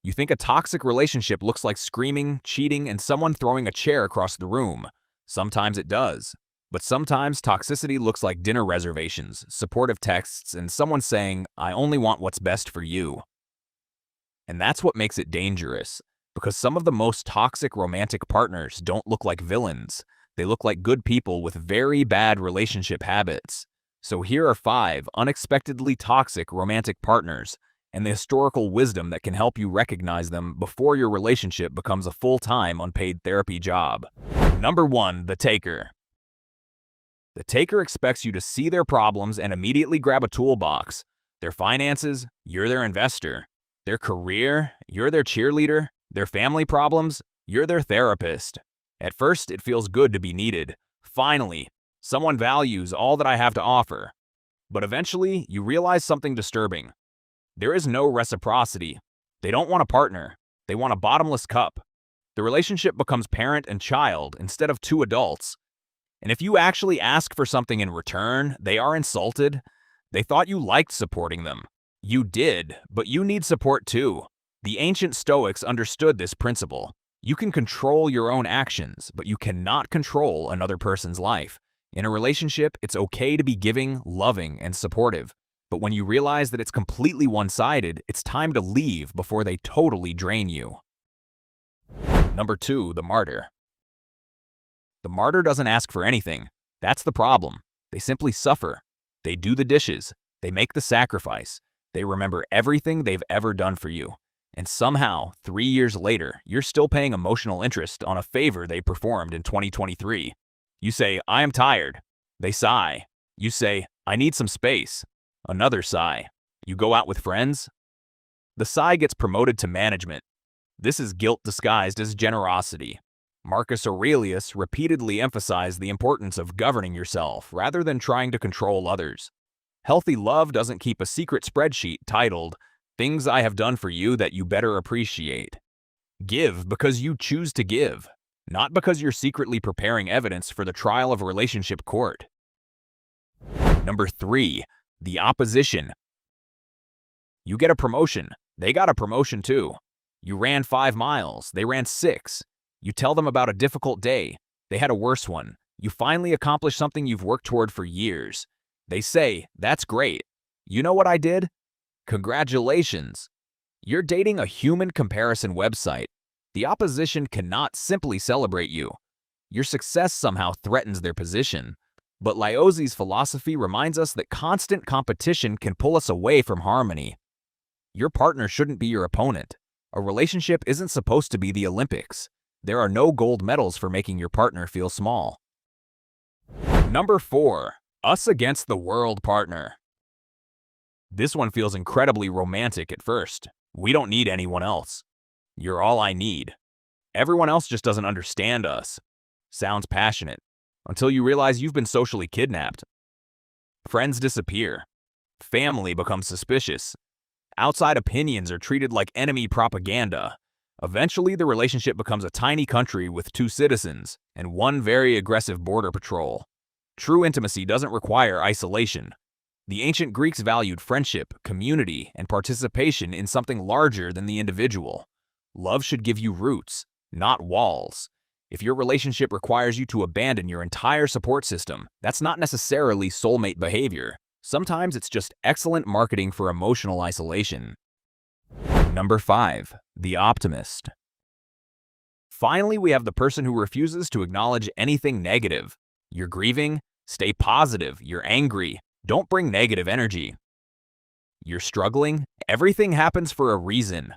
You think a toxic relationship looks like screaming, cheating, and someone throwing a chair across the room. Sometimes it does. But sometimes toxicity looks like dinner reservations, supportive texts, and someone saying, "I only want what's best for you." And that's what makes it dangerous, because some of the most toxic romantic partners don't look like villains. They look like good people with very bad relationship habits. So here are 5 unexpectedly toxic romantic partners, and the historical wisdom that can help you recognize them before your relationship becomes a full-time unpaid therapy job. Number 1, the taker. The taker expects you to see their problems and immediately grab a toolbox. Their finances, you're their investor. Their career, you're their cheerleader. Their family problems, you're their therapist. At first, it feels good to be needed. Finally, someone values all that I have to offer. But eventually, you realize something disturbing. There is no reciprocity. They don't want a partner. They want a bottomless cup. The relationship becomes parent and child instead of 2 adults. And if you actually ask for something in return, they are insulted. They thought you liked supporting them. You did, but you need support too. The ancient Stoics understood this principle. You can control your own actions, but you cannot control another person's life. In a relationship, it's okay to be giving, loving, and supportive. But when you realize that it's completely one-sided, it's time to leave before they totally drain you. Number 2, the martyr. The martyr doesn't ask for anything. That's the problem. They simply suffer. They do the dishes. They make the sacrifice. They remember everything they've ever done for you. And somehow, 3 years later, you're still paying emotional interest on a favor they performed in 2023. You say, "I am tired." They sigh. You say, "I need some space." Another sigh. You go out with friends. The sigh gets promoted to management. This is guilt disguised as generosity. Marcus Aurelius repeatedly emphasized the importance of governing yourself rather than trying to control others. Healthy love doesn't keep a secret spreadsheet titled, "Things I have done for you that you better appreciate." Give because you choose to give, not because you're secretly preparing evidence for the trial of a relationship court. Number 3, the opposition. You get a promotion. They got a promotion too. You ran 5 miles. They ran 6. You tell them about a difficult day. They had a worse one. You finally accomplish something you've worked toward for years. They say, "That's great. You know what I did? Congratulations." You're dating a human comparison website. The opposition cannot simply celebrate you. Your success somehow threatens their position. But Laozi's philosophy reminds us that constant competition can pull us away from harmony. Your partner shouldn't be your opponent. A relationship isn't supposed to be the Olympics. There are no gold medals for making your partner feel small. Number 4, us against the world partner. This one feels incredibly romantic at first. We don't need anyone else. You're all I need. Everyone else just doesn't understand us. Sounds passionate. Until you realize you've been socially kidnapped. Friends disappear. Family becomes suspicious. Outside opinions are treated like enemy propaganda. Eventually, the relationship becomes a tiny country with 2 citizens and 1 very aggressive border patrol. True intimacy doesn't require isolation. The ancient Greeks valued friendship, community, and participation in something larger than the individual. Love should give you roots, not walls. If your relationship requires you to abandon your entire support system, that's not necessarily soulmate behavior. Sometimes it's just excellent marketing for emotional isolation. Number 5, the optimist. Finally, we have the person who refuses to acknowledge anything negative. You're grieving? Stay positive. You're angry? Don't bring negative energy. You're struggling? Everything happens for a reason.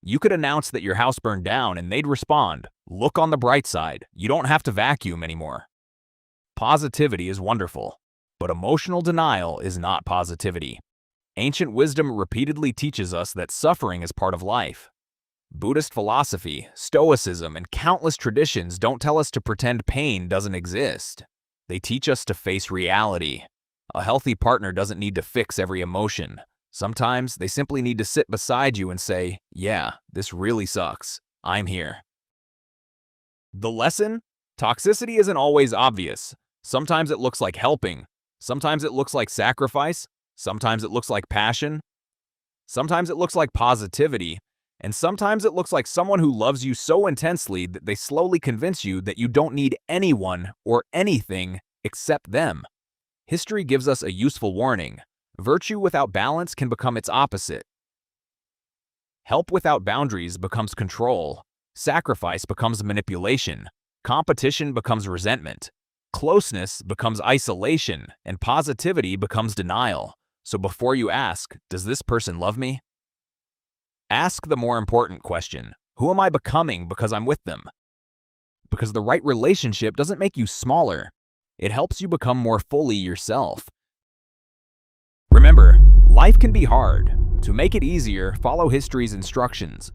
You could announce that your house burned down and they'd respond, "Look on the bright side. You don't have to vacuum anymore." Positivity is wonderful, but emotional denial is not positivity. Ancient wisdom repeatedly teaches us that suffering is part of life. Buddhist philosophy, Stoicism, and countless traditions don't tell us to pretend pain doesn't exist. They teach us to face reality. A healthy partner doesn't need to fix every emotion. Sometimes they simply need to sit beside you and say, "Yeah, this really sucks. I'm here." The lesson? Toxicity isn't always obvious. Sometimes it looks like helping. Sometimes it looks like sacrifice. Sometimes it looks like passion. Sometimes it looks like positivity. And sometimes it looks like someone who loves you so intensely that they slowly convince you that you don't need anyone or anything except them. History gives us a useful warning. Virtue without balance can become its opposite. Help without boundaries becomes control. Sacrifice becomes manipulation. Competition becomes resentment. Closeness becomes isolation, and positivity becomes denial. So before you ask, does this person love me? Ask the more important question. Who am I becoming because I'm with them? Because the right relationship doesn't make you smaller. It helps you become more fully yourself. Remember, life can be hard. To make it easier, follow history's instructions.